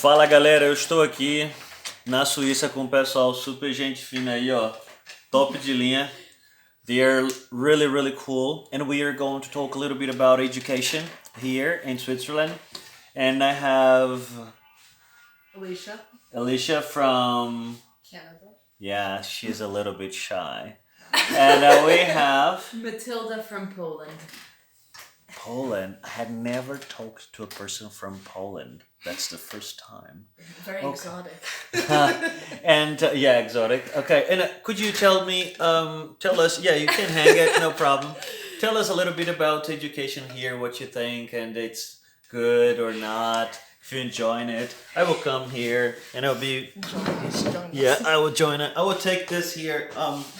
Fala galera, eu estou aqui na Suíça com o pessoal super gente fina aí, ó. Top de linha. They are really, really cool. And we are going to talk a little bit about education here in Switzerland. And I have Alicia from, Canada. yeah, she's a little bit shy. And we have Matilda from Poland. Poland. I had never talked to a person from Poland. That's the first time. Very Okay. exotic. And yeah, exotic. Okay, and could you tell me, tell us, yeah, you can hang it, no problem. Tell us a little bit about education here, what you think, and it's good or not. If you're enjoying it, I will come here and I'll be. Yeah, I will join it. I will take this here,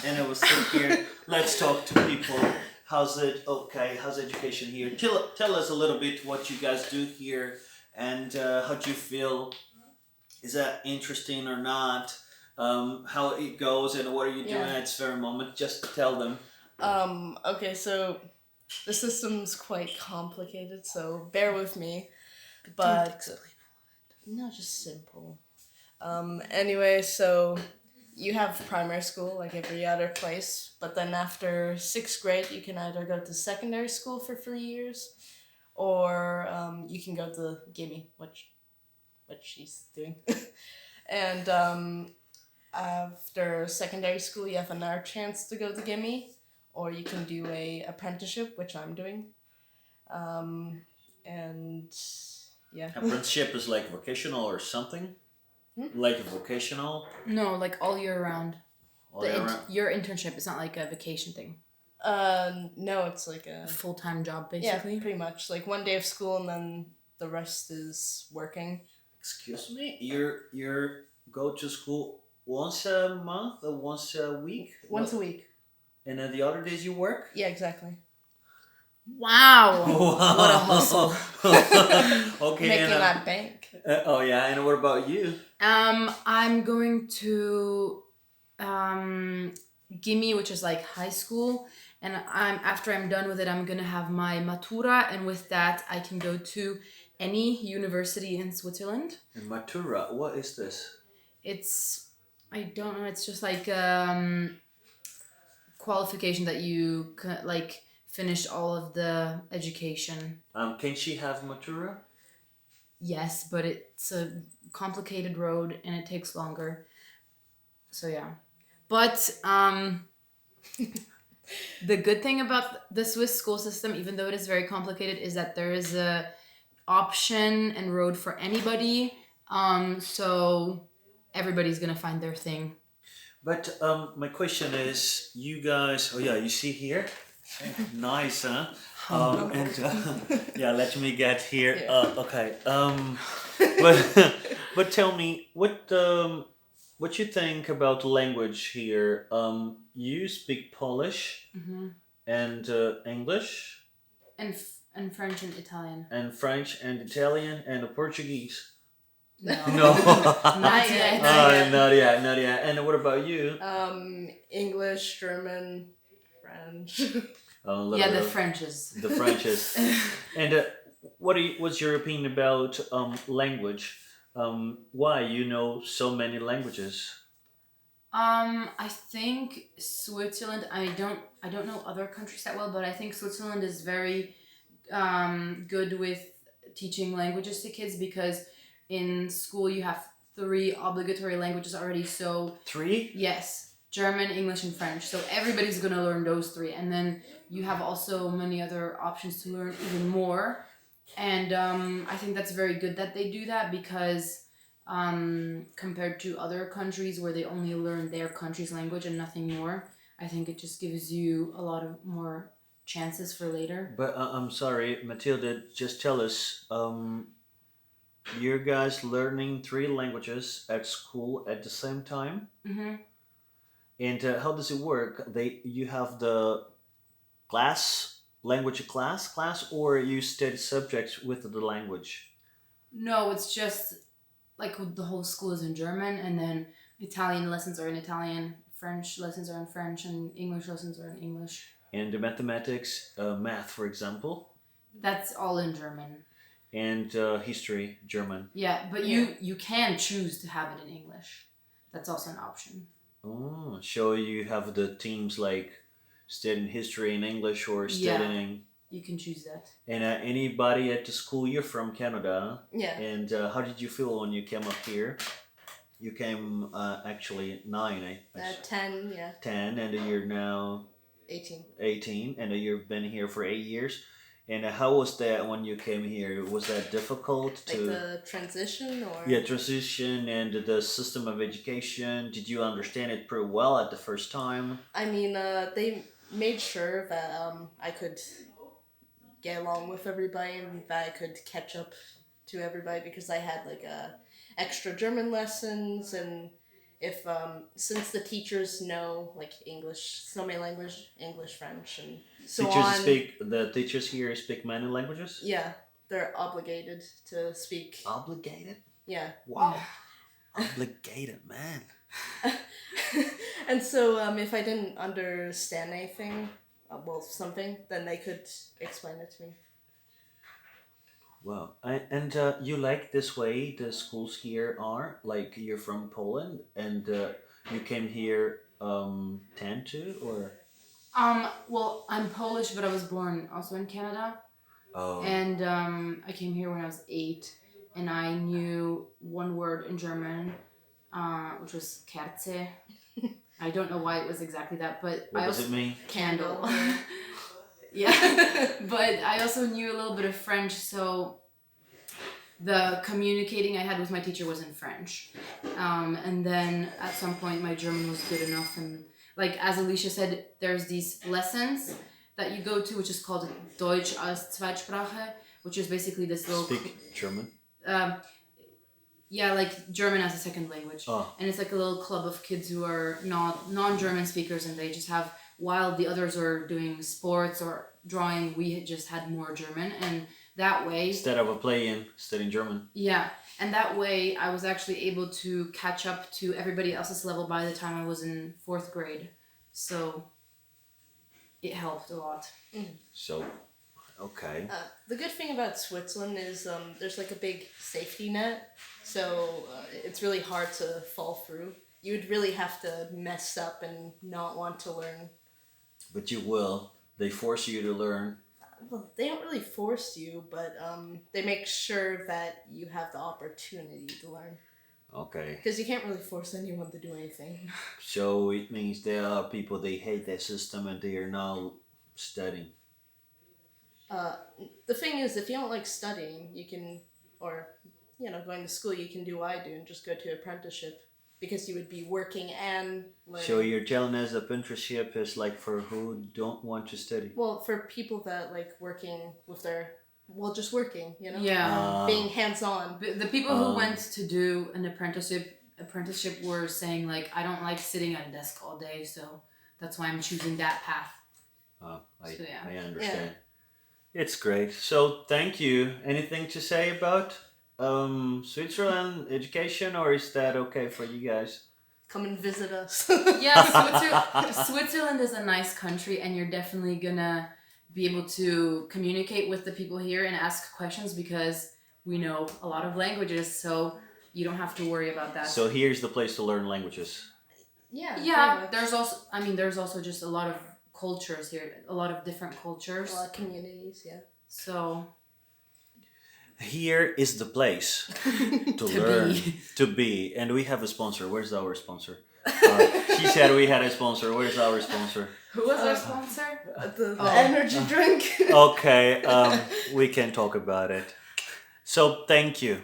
and I will sit here. Let's talk to people. How's it? Okay, how's education here? Tell us a little bit what you guys do here, and how do you feel? Is that interesting or not? How it goes and what are you doing at this very moment? Just tell them. Okay, so the system's quite complicated, so bear with me. But no, just simple. Anyway, so you have primary school like every other place, but then after 6th grade, you can either go to secondary school for 3 years, or you can go to Gimme, which she's doing. And after secondary school, you have another chance to go to Gimme, or you can do a apprenticeship, which I'm doing. And yeah. Apprenticeship is like vocational or something? Like a vocational? No, like all year round. All year round? Your internship is not like a vacation thing. No, it's like a full-time job, basically. Yeah, pretty much. Like 1 day of school and then the rest is working. Excuse me? You go to school once a month or once a week? Once a week. And then the other days you work? Yeah, exactly. Wow. What a hustle. Okay. Making that bank. Oh yeah, and what about you? I'm going to Gimme, which is like high school, and after I'm done with it, I'm gonna have my matura, and with that, I can go to any university in Switzerland. And matura, what is this? I don't know. It's just like qualification that you like finish all of the education. Can she have matura? Yes, but it's a complicated road and it takes longer. So yeah. But the good thing about the Swiss school system, even though it is very complicated, is that there is a option and road for anybody. So everybody's gonna find their thing. But my question is, you guys, oh yeah, you see here? Nice, huh? And yeah, let me get here. Yeah. Okay. But tell me what you think about language here. You speak Polish and English And French and Italian. and French and Italian and Portuguese. No. No. Not yet. Not yet. And what about you? English, German, French. Yeah, the French is. The French is. And what's your opinion about language? Why you know so many languages? I think Switzerland. I don't know other countries that well, but I think Switzerland is very good with teaching languages to kids because in school you have 3 obligatory languages already. So 3? Yes, German, English, and French. So everybody's gonna learn those 3, and then you have also many other options to learn even more. And I think that's very good that they do that because compared to other countries where they only learn their country's language and nothing more, I think it just gives you a lot of more chances for later. But I'm sorry, Matilda, just tell us, you guys learning 3 languages at school at the same time? Mm-hmm. And how does it work? You have the language class, or you study subjects with the language? No, it's just like the whole school is in German, and then Italian lessons are in Italian, French lessons are in French, and English lessons are in English. And the mathematics, math, for example? That's all in German. and history German. Yeah, but Yeah. you can choose to have it in English. That's also an option. Oh, so you have the teams like studying history in English or Yeah. studying. You can choose that. And anybody at the school, you're from Canada. Yeah. And how did you feel when you came up here? You came actually 9, 10, yeah, 10, and you're now 18. 18, and you've been here for 8 years. And how was that when you came here? Was that difficult Like to the transition or? yeah transition and the system of education? Did you understand it pretty well at the first time? I mean, they made sure that I could get along with everybody and that I could catch up to everybody because I had like extra German lessons and if since the teachers know like English, so many language, English, French, and so on. The teachers here speak many languages. Yeah, they're obligated to speak. Obligated. Yeah. Wow. Obligated, man. And so if I didn't understand anything, well, something, then they could explain it to me. Wow. And you like this way the schools here are? Like you're from Poland and you came here 10 to or? Well, I'm Polish, but I was born also in Canada. Oh. And I came here when I was 8, and I knew one word in German, which was Kerze. I don't know why it was exactly that, but What I does also it mean? candle. Yeah, but I also knew a little bit of French, so the communicating I had with my teacher was in French. And then at some point my German was good enough, and like as Alicia said, there's these lessons that you go to, which is called Deutsch als Zweitsprache, which is basically this little Speak German. yeah, like German as a second language. Oh. And it's like a little club of kids who are non-German speakers, and they just have, while the others are doing sports or drawing, we had just had more German, and that way Instead of studying German. yeah, and that way I was actually able to catch up to everybody else's level by the time I was in 4th grade. So it helped a lot. So, okay. The good thing about Switzerland is there's like a big safety net, so it's really hard to fall through. You would really have to mess up and not want to learn. But you will. They force you to learn. Well, they don't really force you, but they make sure that you have the opportunity to learn. Okay. Because you can't really force anyone to do anything. So it means there are people they hate that system and they are now studying. The thing is, if you don't like studying, you can, or, going to school, you can do what I do and just go to apprenticeship. Because you would be working and learning. So you're telling us apprenticeship is like for who don't want to study? Well, for people that like working with their, just working, Yeah. being hands-on. The people who went to do an apprenticeship were saying like, I don't like sitting at a desk all day, so that's why I'm choosing that path. I understand. Yeah. It's great. So thank you. Anything to say about Switzerland education, or is that okay for you guys? Come and visit us. Yeah, Switzerland is a nice country, and you're definitely gonna be able to communicate with the people here and ask questions because we know a lot of languages, so you don't have to worry about that. So here's the place to learn languages. Yeah. There's also just a lot of cultures here, a lot of different cultures. A lot of communities, yeah. So here is the place to learn, to be. And we have a sponsor. Where's our sponsor? She said we had a sponsor. Where's our sponsor? who was our sponsor? The energy drink. Okay, we can talk about it. So thank you.